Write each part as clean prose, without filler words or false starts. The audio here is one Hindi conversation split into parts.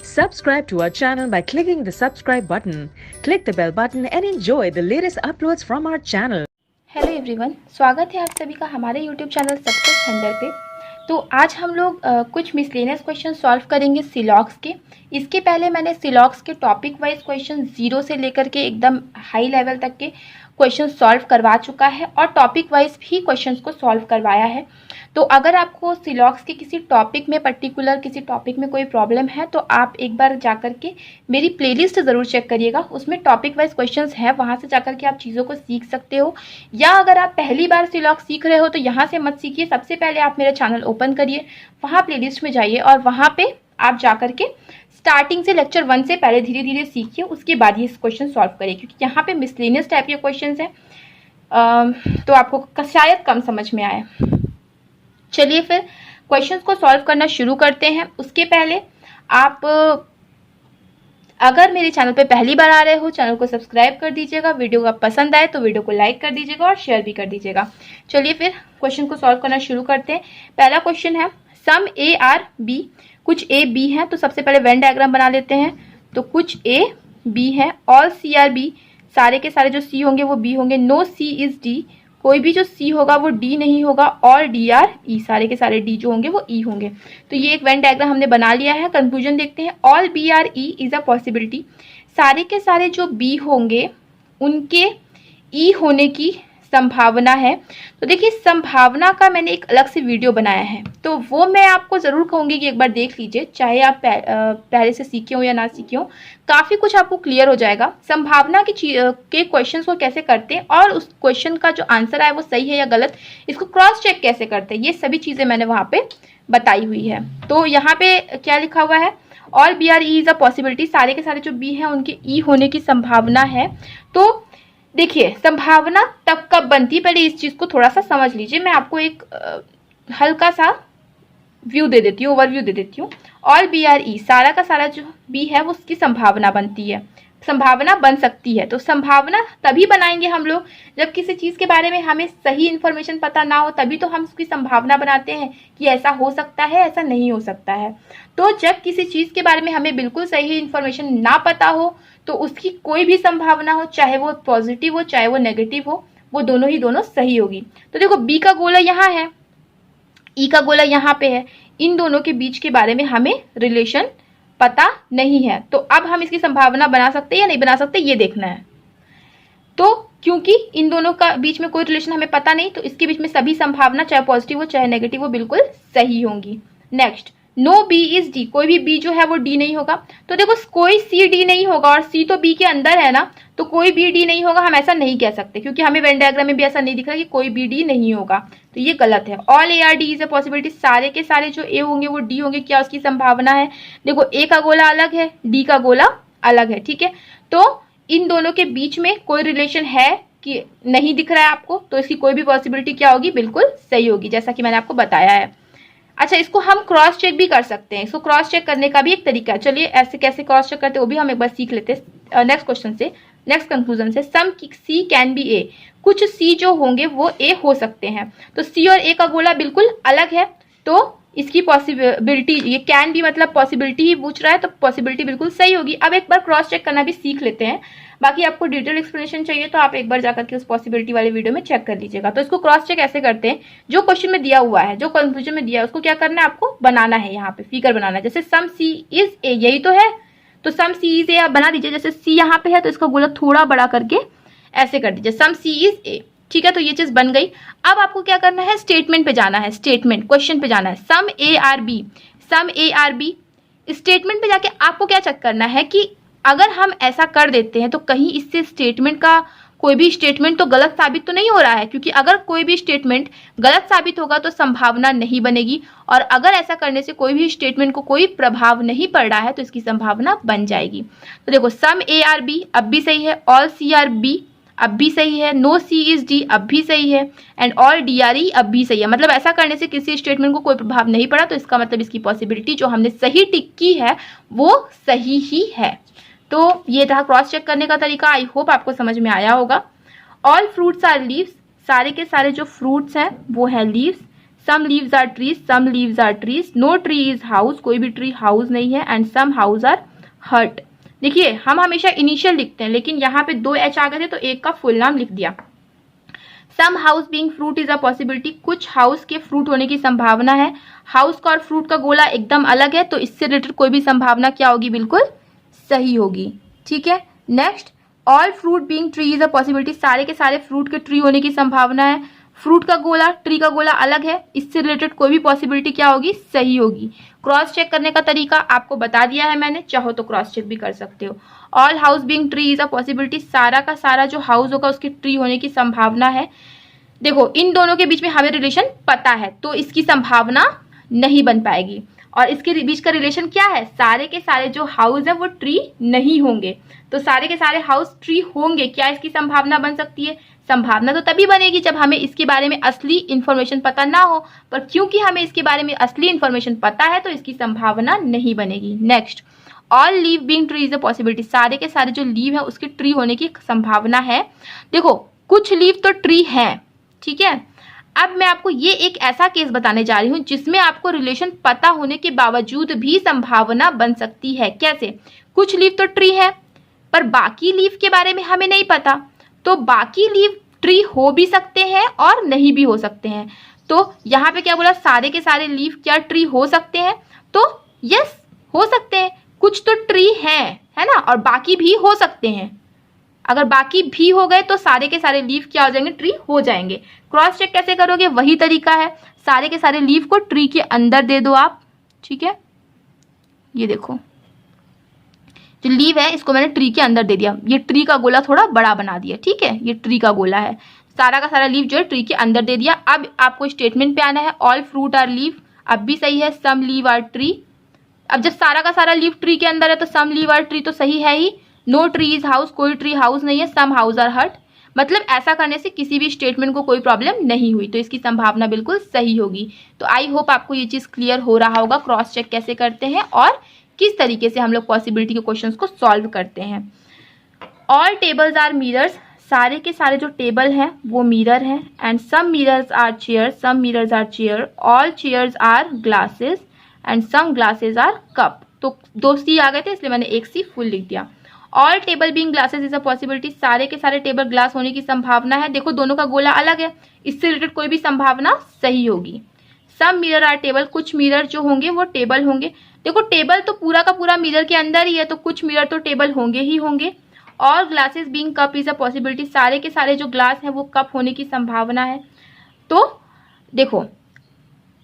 Subscribe to our channel by clicking the subscribe button. Click the bell button and enjoy the latest uploads from our channel. Hello everyone, स्वागत है आप सभी का हमारे यूट्यूब चैनल सक्सेस हंडर पे। तो आज हम लोग कुछ मिसलेनियस क्वेश्चन सॉल्व करेंगे सिलॉक्स के। इसके पहले मैंने सिलॉक्स के टॉपिक वाइज क्वेश्चन 0 से लेकर के एकदम हाई लेवल तक के क्वेश्चन सॉल्व करवा चुका है और टॉपिक वाइज भी क्वेश्चंस को सॉल्व करवाया है। तो अगर आपको सिलॉक्स के किसी टॉपिक में पर्टिकुलर किसी टॉपिक में कोई प्रॉब्लम है तो आप एक बार जाकर के मेरी प्लेलिस्ट ज़रूर चेक करिएगा, उसमें टॉपिक वाइज क्वेश्चंस हैं, वहाँ से जाकर के आप चीज़ों को सीख सकते हो। या अगर आप पहली बार सिलॉक्स सीख रहे हो तो यहाँ से मत सीखिए, सबसे पहले आप मेरा चैनल ओपन करिए, वहाँ प्लेलिस्ट में जाइए और वहाँ पे आप जाकर के स्टार्टिंग से लेक्चर 1 से पहले धीरे धीरे सीखिए, उसके बाद ये क्वेश्चन सॉल्व करिए, क्योंकि यहाँ पे मिसलेनियस टाइप के क्वेश्चन हैं तो आपको शायद कम समझ में आए। चलिए फिर क्वेश्चंस को सॉल्व करना शुरू करते हैं। उसके पहले आप अगर मेरे चैनल पे पहली बार आ रहे हो, चैनल को सब्सक्राइब कर दीजिएगा, वीडियो का पसंद आए तो वीडियो को लाइक कर दीजिएगा और शेयर भी कर दीजिएगा। चलिए फिर क्वेश्चन को सॉल्व करना शुरू करते हैं। पहला क्वेश्चन है सम ए आर बी, कुछ ए बी है तो सबसे पहले वेन डायग्राम बना लेते हैं। तो कुछ ए बी है, ऑल सी आर बी, सारे के सारे जो सी होंगे वो बी होंगे, नो सी इज डी, कोई भी जो सी होगा वो डी नहीं होगा, और डी आर ई, सारे के सारे डी जो होंगे वो ई होंगे। तो ये एक वेन डायग्राम हमने बना लिया है। कंक्लूजन देखते हैं, all B R E is a possibility, सारे के सारे जो बी होंगे उनके ई होने की संभावना है। तो देखिए संभावना का मैंने एक अलग से वीडियो बनाया है, तो वो मैं आपको ज़रूर कहूँगी कि एक बार देख लीजिए, चाहे आप पहले से सीखे हो या ना सीखे हो, काफ़ी कुछ आपको क्लियर हो जाएगा संभावना के क्वेश्चंस को कैसे करते हैं और उस क्वेश्चन का जो आंसर आए वो सही है या गलत, इसको क्रॉस चेक कैसे करते हैं, ये सभी चीज़ें मैंने वहाँ पे बताई हुई है। तो यहाँ पे क्या लिखा हुआ है, all B R E is a possibility, सारे के सारे जो बी हैं उनके ई होने की संभावना है। तो देखिए संभावना तब कब बनती है, पहले इस चीज़ को थोड़ा सा समझ लीजिए। मैं आपको एक हल्का सा व्यू दे देती हूँ, ओवरव्यू दे देती हूँ। ऑल बी आर ई, सारा का सारा जो बी है वो उसकी संभावना बनती है, संभावना बन सकती है। तो संभावना तभी बनाएंगे हम लोग जब किसी चीज़ के बारे में हमें सही इन्फॉर्मेशन पता ना हो, तभी तो हम उसकी संभावना बनाते हैं कि ऐसा हो सकता है, ऐसा नहीं हो सकता है। तो जब किसी चीज़ के बारे में हमें बिल्कुल सही इन्फॉर्मेशन ना पता हो तो उसकी कोई भी संभावना हो, चाहे वो पॉजिटिव हो चाहे वो नेगेटिव हो, वो दोनों ही दोनों सही होगी। तो देखो बी का गोला यहाँ है, ई का गोला यहाँ पे है, इन दोनों के बीच के बारे में हमें रिलेशन पता नहीं है, तो अब हम इसकी संभावना बना सकते हैं या नहीं बना सकते ये देखना है। तो क्योंकि इन दोनों का बीच में कोई रिलेशन हमें पता नहीं, तो इसके बीच में सभी संभावना चाहे पॉजिटिव हो चाहे नेगेटिव हो बिल्कुल सही होंगी। Next, no B is D, कोई भी बी जो है वो डी नहीं होगा। तो देखो कोई सी डी नहीं होगा और सी तो बी के अंदर है ना, तो कोई बी डी नहीं होगा, हम ऐसा नहीं कह सकते क्योंकि हमें वेन डायग्राम में भी ऐसा नहीं दिख रहा कि कोई बी डी नहीं होगा, तो ये गलत है। All A R D is a possibility, सारे के सारे जो ए होंगे वो डी होंगे, क्या उसकी संभावना है। देखो ए का गोला अलग है, डी का गोला अलग है, ठीक है। तो इन दोनों के बीच में कोई रिलेशन है कि नहीं दिख रहा है आपको, तो इसकी कोई भी पॉसिबिलिटी क्या होगी, बिल्कुल सही होगी, जैसा कि मैंने आपको बताया है। अच्छा, इसको हम क्रॉस चेक भी कर सकते हैं, इसको क्रॉस चेक करने का भी एक तरीका है। चलिए ऐसे कैसे क्रॉस चेक करते हैं वो भी हम एक बार सीख लेते हैं नेक्स्ट क्वेश्चन से, नेक्स्ट कंक्लूजन से। सम सी कैन बी ए, कुछ सी जो होंगे वो ए हो सकते हैं। तो सी और ए का गोला बिल्कुल अलग है, तो इसकी पॉसिबिलिटी, ये कैन भी मतलब पॉसिबिलिटी ही पूछ रहा है, तो पॉसिबिलिटी बिल्कुल सही होगी। अब एक बार क्रॉस चेक करना भी सीख लेते हैं, बाकी आपको डिटेल एक्सप्लेनेशन चाहिए तो आप एक बार जाकर के उस पॉसिबिलिटी वाले वीडियो में चेक कर लीजिएगा। तो इसको क्रॉस चेक ऐसे करते हैं, जो क्वेश्चन में दिया हुआ है, जो कंक्लूजन में दिया है, उसको क्या करना है, आपको बनाना है, यहाँ पे फिगर बनाना है। जैसे सम सी इज ए, यही तो है, तो सम सी इज ए आप बना दीजिए। जैसे सी यहाँ पे है तो इसका गोला थोड़ा बड़ा करके ऐसे कर दीजिए, सम सी इज ए, ठीक है। तो ये चीज बन गई। अब आपको क्या करना है, स्टेटमेंट पे जाना है, स्टेटमेंट क्वेश्चन पे जाना है। Some A are B, some A are B, statement पे जाके आपको क्या चेक करना है कि अगर हम ऐसा कर देते हैं तो कहीं इससे स्टेटमेंट का कोई भी स्टेटमेंट तो गलत साबित तो नहीं हो रहा है, क्योंकि अगर कोई भी स्टेटमेंट गलत साबित होगा तो संभावना नहीं बनेगी, और अगर ऐसा करने से कोई भी स्टेटमेंट को कोई प्रभाव नहीं पड़ रहा है तो इसकी संभावना बन जाएगी। तो देखो सम ए आर बी अब भी सही है, ऑल सी आर बी अब भी सही है, नो सी इज डी अब भी सही है, and all D R E अब भी सही है। मतलब ऐसा करने से किसी स्टेटमेंट को कोई प्रभाव नहीं पड़ा, तो इसका मतलब इसकी पॉसिबिलिटी जो हमने सही टिक की है वो सही ही है। तो ये था क्रॉस चेक करने का तरीका, आई होप आपको समझ में आया होगा। ऑल फ्रूट्स आर लीव्स, सारे के सारे जो फ्रूट्स हैं वो है leaves, some leaves are trees, some leaves are trees, no tree is house, कोई भी ट्री हाउस नहीं है, and some house are hurt. देखिए हम हमेशा इनिशियल लिखते हैं, लेकिन यहाँ पे 2 एच आ गए थे तो एक का फुल नाम लिख दिया। Some house being fruit is a possibility, कुछ हाउस के फ्रूट होने की संभावना है। हाउस का और फ्रूट का गोला एकदम अलग है, तो इससे रिलेटेड कोई भी संभावना क्या होगी, बिल्कुल सही होगी। ठीक है, next, all fruit being tree is a possibility, सारे के सारे फ्रूट के ट्री होने की संभावना है। फ्रूट का गोला ट्री का गोला अलग है, इससे रिलेटेड कोई भी पॉसिबिलिटी क्या होगी, सही होगी। क्रॉस चेक करने का तरीका आपको बता दिया है मैंने, चाहो तो क्रॉस चेक भी कर सकते हो। All house being tree is a possibility, सारा का सारा जो हाउस होगा उसकी ट्री होने की संभावना है। देखो इन दोनों के बीच में हमें रिलेशन पता है, तो इसकी संभावना नहीं बन पाएगी। और इसके बीच का रिलेशन क्या है, सारे के सारे जो हाउस है वो ट्री नहीं होंगे, तो सारे के सारे हाउस ट्री होंगे, क्या इसकी संभावना बन सकती है? संभावना तो तभी बनेगी जब हमें इसके बारे में असली इंफॉर्मेशन पता ना हो, पर क्योंकि हमें इसके बारे में असली इंफॉर्मेशन पता है तो इसकी संभावना नहीं बनेगी। Next, all leave being tree is a possibility, सारे के सारे जो लीव है उसकी ट्री होने की संभावना है। देखो कुछ लीव तो ट्री है, ठीक है। अब मैं आपको ये एक ऐसा केस बताने जा रही हूं जिसमें आपको रिलेशन पता होने के बावजूद भी संभावना बन सकती है। कैसे? कुछ लीव तो ट्री है पर बाकी लीव के बारे में हमें नहीं पता, तो बाकी लीव ट्री हो भी सकते हैं और नहीं भी हो सकते हैं। तो यहाँ पे क्या बोला, सारे के सारे लीव क्या ट्री हो सकते हैं? तो यस हो सकते हैं, कुछ तो ट्री है ना, और बाकी भी हो सकते हैं। अगर बाकी भी हो गए तो सारे के सारे लीफ क्या हो जाएंगे, ट्री हो जाएंगे। क्रॉस चेक कैसे करोगे, वही तरीका है, सारे के सारे लीफ को ट्री के अंदर दे दो आप। ठीक है, ये देखो जो लीव है इसको मैंने ट्री के अंदर दे दिया, ये ट्री का गोला थोड़ा बड़ा बना दिया। ठीक है, ये ट्री का गोला है, सारा का सारा लीफ जो है ट्री के अंदर दे दिया। अब आपको स्टेटमेंट पे आना है, ऑल फ्रूट आर लीफ, अब भी सही है, सम लीव आर ट्री। अब जब सारा का सारा लीफ ट्री के अंदर है तो सम लीव आर ट्री तो सही है ही। नो ट्री इज हाउस, कोई ट्री हाउस नहीं है, सम हाउस आर हर्ट, मतलब ऐसा करने से किसी भी स्टेटमेंट को कोई प्रॉब्लम नहीं हुई, तो इसकी संभावना बिल्कुल सही होगी। तो आई होप आपको ये चीज क्लियर हो रहा होगा क्रॉस चेक कैसे करते हैं और किस तरीके से हम लोग पॉसिबिलिटी के क्वेश्चंस को सॉल्व करते हैं। ऑल टेबल्स आर मिरर्स, सारे के सारे जो टेबल हैं वो मिरर हैं। And some mirrors are chair, some mirrors are chair, all chairs are glasses and some glasses are cup. तो 2 सी आ गए थे इसलिए मैंने 1 सी फुल लिख दिया। All table being glasses is a possibility, सारे के सारे टेबल ग्लास होने की संभावना है। देखो दोनों का गोला अलग है, इससे रिलेटेड कोई भी संभावना सही होगी। सम मिरर आर टेबल, कुछ मिरर जो होंगे वो टेबल होंगे। देखो टेबल तो पूरा का पूरा मिरर के अंदर ही है, तो कुछ मिरर तो टेबल होंगे ही होंगे। All glasses being cup is a possibility, सारे के सारे जो ग्लास है वो कप होने की संभावना है। तो देखो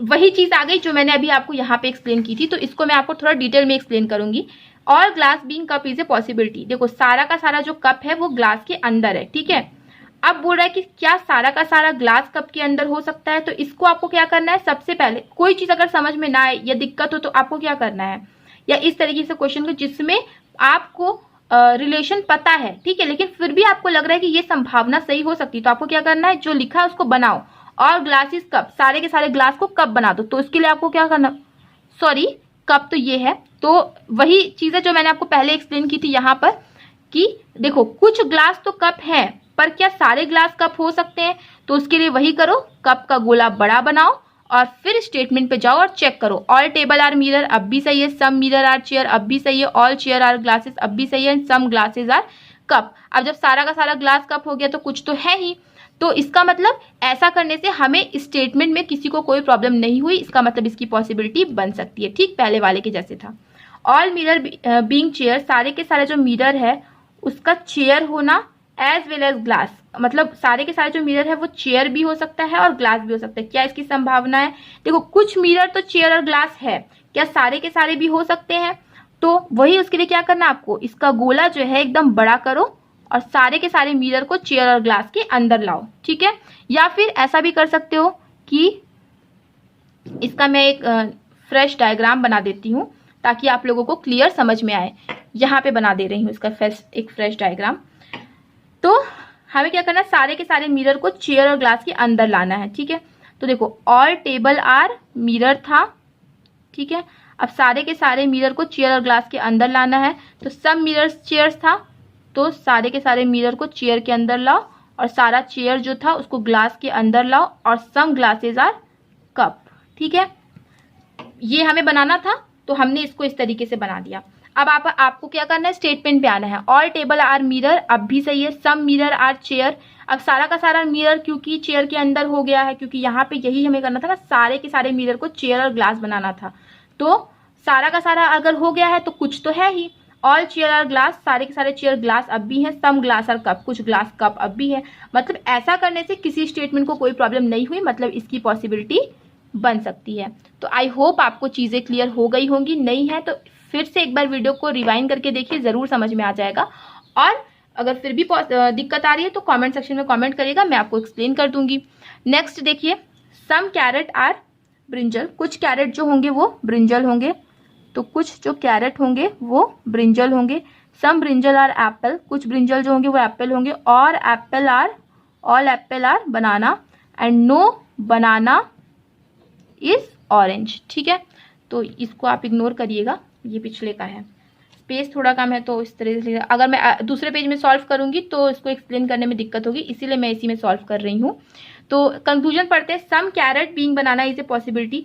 वही चीज आ गई जो मैंने अभी आपको यहाँ पे एक्सप्लेन की थी, तो इसको मैं आपको थोड़ा डिटेल में एक्सप्लेन करूंगी। All glass being cup is a possibility, देखो सारा का सारा जो कप है वो ग्लास के अंदर है। ठीक है, अब बोल रहा है कि क्या सारा का सारा ग्लास कप के अंदर हो सकता है, तो इसको आपको क्या करना है, सबसे पहले कोई चीज अगर समझ में ना आए या दिक्कत हो तो आपको क्या करना है, या इस तरीके से क्वेश्चन को जिसमें आपको रिलेशन पता है, ठीक है, लेकिन फिर भी आपको लग रहा है कि ये संभावना सही हो सकती है, तो आपको क्या करना है, जो लिखा है उसको बनाओ। और ग्लास इज कप, सारे के सारे ग्लास को कप बना दो। तो इसके लिए आपको क्या करना, सॉरी कप तो ये है, तो वही चीज है जो मैंने आपको पहले एक्सप्लेन की थी यहाँ पर, कि देखो कुछ ग्लास तो कप है पर क्या सारे ग्लास कप हो सकते हैं, तो उसके लिए वही करो, कप का गोला बड़ा बनाओ और फिर स्टेटमेंट पे जाओ और चेक करो। ऑल टेबल आर मिरर, अब भी सही है। सम मिरर आर चेयर, अब भी सही है। ऑल चेयर आर ग्लासेस, अब भी सही है। सम ग्लासेस आर कप, अब जब सारा का सारा ग्लास कप हो गया तो कुछ तो है ही, तो इसका मतलब ऐसा करने से हमें स्टेटमेंट में किसी को कोई प्रॉब्लम नहीं हुई, इसका मतलब इसकी पॉसिबिलिटी बन सकती है, ठीक पहले वाले के जैसे था। ऑल मिरर बीइंग चेयर, सारे के सारे जो मिरर है उसका चेयर होना एज वेल एज ग्लास, मतलब सारे के सारे जो मिरर है वो चेयर भी हो सकता है और ग्लास भी हो सकता है। क्या इसकी संभावना है, देखो कुछ मिरर तो चेयर और ग्लास है, क्या सारे के सारे भी हो सकते हैं, तो वही उसके लिए क्या करना, आपको इसका गोला जो है एकदम बड़ा करो और सारे के सारे मिरर को चेयर और ग्लास के अंदर लाओ। ठीक है, या फिर ऐसा भी कर सकते हो कि इसका मैं एक फ्रेश डायग्राम बना देती हूँ ताकि आप लोगों को क्लियर समझ में आए। यहाँ पे बना दे रही हूँ इसका एक फ्रेश डायग्राम। तो हमें क्या करना है, सारे के सारे मिरर को चेयर और ग्लास के अंदर लाना है। ठीक है, तो देखो ऑल टेबल आर मिरर था, ठीक है, अब सारे के सारे मिरर को चेयर और ग्लास के अंदर लाना है, तो सब मिरर्स चेयर्स था, तो सारे के सारे मिरर को चेयर के अंदर लाओ और सारा चेयर जो था उसको ग्लास के अंदर लाओ और सम ग्लासेस आर कप। ठीक है, ये हमें बनाना था तो हमने इसको इस तरीके से बना दिया। अब आपको क्या करना है, स्टेटमेंट पे आना है। ऑल टेबल आर मिरर, अब भी सही है। सम मिरर आर चेयर, अब सारा का सारा मिरर क्योंकि चेयर के अंदर हो गया है, क्योंकि यहाँ पे यही हमें करना था ना, सारे के सारे मिरर को चेयर और ग्लास बनाना था। तो सारा का सारा अगर हो गया है तो कुछ तो है ही। ऑल चेयर आर ग्लास, सारे के सारे चेयर ग्लास अब भी है। सम ग्लास आर कप, कुछ ग्लास कप अब भी है। मतलब ऐसा करने से किसी स्टेटमेंट को कोई प्रॉब्लम नहीं हुई, मतलब इसकी पॉसिबिलिटी बन सकती है। तो आई होप आपको चीजें क्लियर हो गई होंगी। नहीं है तो फिर से एक बार वीडियो को रिवाइंड करके देखिए, जरूर समझ में आ जाएगा। और अगर फिर भी दिक्कत आ रही है तो कमेंट सेक्शन में कमेंट करिएगा, मैं आपको एक्सप्लेन कर दूंगी। नेक्स्ट देखिए, सम कैरेट आर ब्रिंजल, कुछ कैरेट जो होंगे वो ब्रिंजल होंगे, तो कुछ जो कैरेट होंगे वो ब्रिंजल होंगे। सम ब्रिंजल आर एप्पल, कुछ ब्रिंजल जो होंगे वो एप्पल होंगे। और apple are, all apple are banana, and no banana is orange. ठीक है, तो इसको आप इग्नोर करिएगा, ये पिछले का है, स्पेस थोड़ा कम है तो इस तरह से। अगर मैं दूसरे पेज में सॉल्व करूंगी तो इसको एक्सप्लेन करने में दिक्कत होगी, इसीलिए मैं इसी में सॉल्व कर रही हूँ। तो कंक्लूजन पढ़ते हैं। Some carrot being banana is a possibility,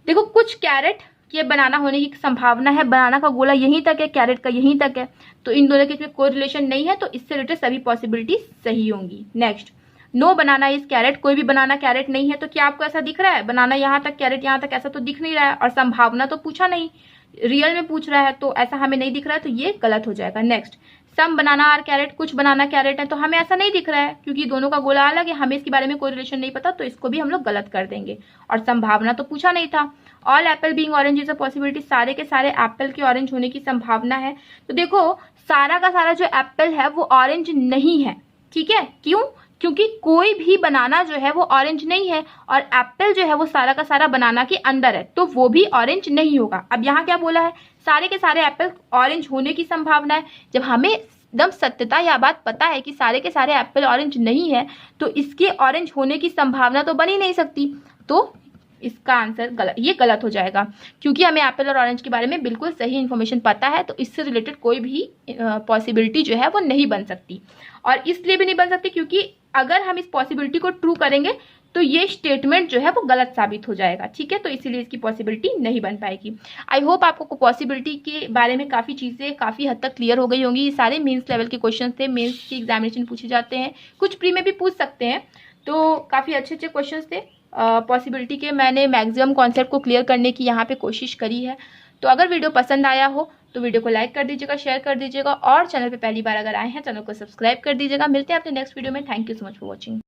देखो कुछ कैरेट के बनाना होने की संभावना है। बनाना का गोला यहीं तक है, कैरेट का यहीं तक है, तो इन दोनों के बीच में कोई रिलेशन नहीं है, तो इससे रिलेटेड सभी पॉसिबिलिटी सही होंगी। Next, no banana is carrot, कोई भी बनाना कैरेट नहीं है। तो क्या आपको ऐसा दिख रहा है, बनाना यहाँ तक कैरेट यहाँ तक, ऐसा तो दिख नहीं रहा है। और संभावना तो पूछा नहीं, रियल में पूछ रहा है, तो ऐसा हमें नहीं दिख रहा है, तो ये गलत हो जाएगा। Next, some banana are carrot, कुछ बनाना कैरेट है, तो हमें ऐसा नहीं दिख रहा है क्योंकि दोनों का गोला अलग है, हमें इसके बारे में कोई रिलेशन नहीं पता, तो इसको भी हम लोग गलत कर देंगे। और संभावना तो पूछा नहीं था। All Apple being orange is a possibility, सारे के सारे एप्पल के ऑरेंज होने की संभावना है। तो देखो सारा का सारा जो एप्पल है वो ऑरेंज नहीं है। ठीक है, क्यों? क्योंकि कोई भी बनाना जो है वो ऑरेंज नहीं है, और एप्पल जो है वो सारा का सारा बनाना के अंदर है, तो वो भी ऑरेंज नहीं होगा। अब यहाँ क्या बोला है, सारे के सारे एप्पल ऑरेंज होने की संभावना है। जब हमें एकदम सत्यता या बात पता है कि सारे के सारे एप्पल ऑरेंज नहीं है, तो इसके ऑरेंज होने की संभावना तो बन ही नहीं सकती, तो इसका आंसर गलत, ये गलत हो जाएगा। क्योंकि हमें एप्पल और ऑरेंज के बारे में बिल्कुल सही इन्फॉर्मेशन पता है, तो इससे रिलेटेड कोई भी पॉसिबिलिटी जो है वो नहीं बन सकती। और इसलिए भी नहीं बन सकती क्योंकि अगर हम इस पॉसिबिलिटी को ट्रू करेंगे तो ये स्टेटमेंट जो है वो गलत साबित हो जाएगा। ठीक है, तो इसीलिए इसकी पॉसिबिलिटी नहीं बन पाएगी। आई होप आपको पॉसिबिलिटी के बारे में काफ़ी चीज़ें काफ़ी हद तक क्लियर हो गई होंगी। ये सारे मेंस लेवल के क्वेश्चन थे, मेंस की एग्जामिनेशन पूछे जाते हैं, कुछ प्री में भी पूछ सकते हैं, तो काफ़ी अच्छे अच्छे क्वेश्चन थे। पॉसिबिलिटी के मैंने मैक्सिमम कॉन्सेप्ट को क्लियर करने की यहाँ पे कोशिश करी है। तो अगर वीडियो पसंद आया हो तो वीडियो को लाइक कर दीजिएगा, शेयर कर दीजिएगा, और चैनल पे पहली बार अगर आए हैं चैनल को सब्सक्राइब कर दीजिएगा। मिलते हैं अपने नेक्स्ट वीडियो में। Thank you so much for watching.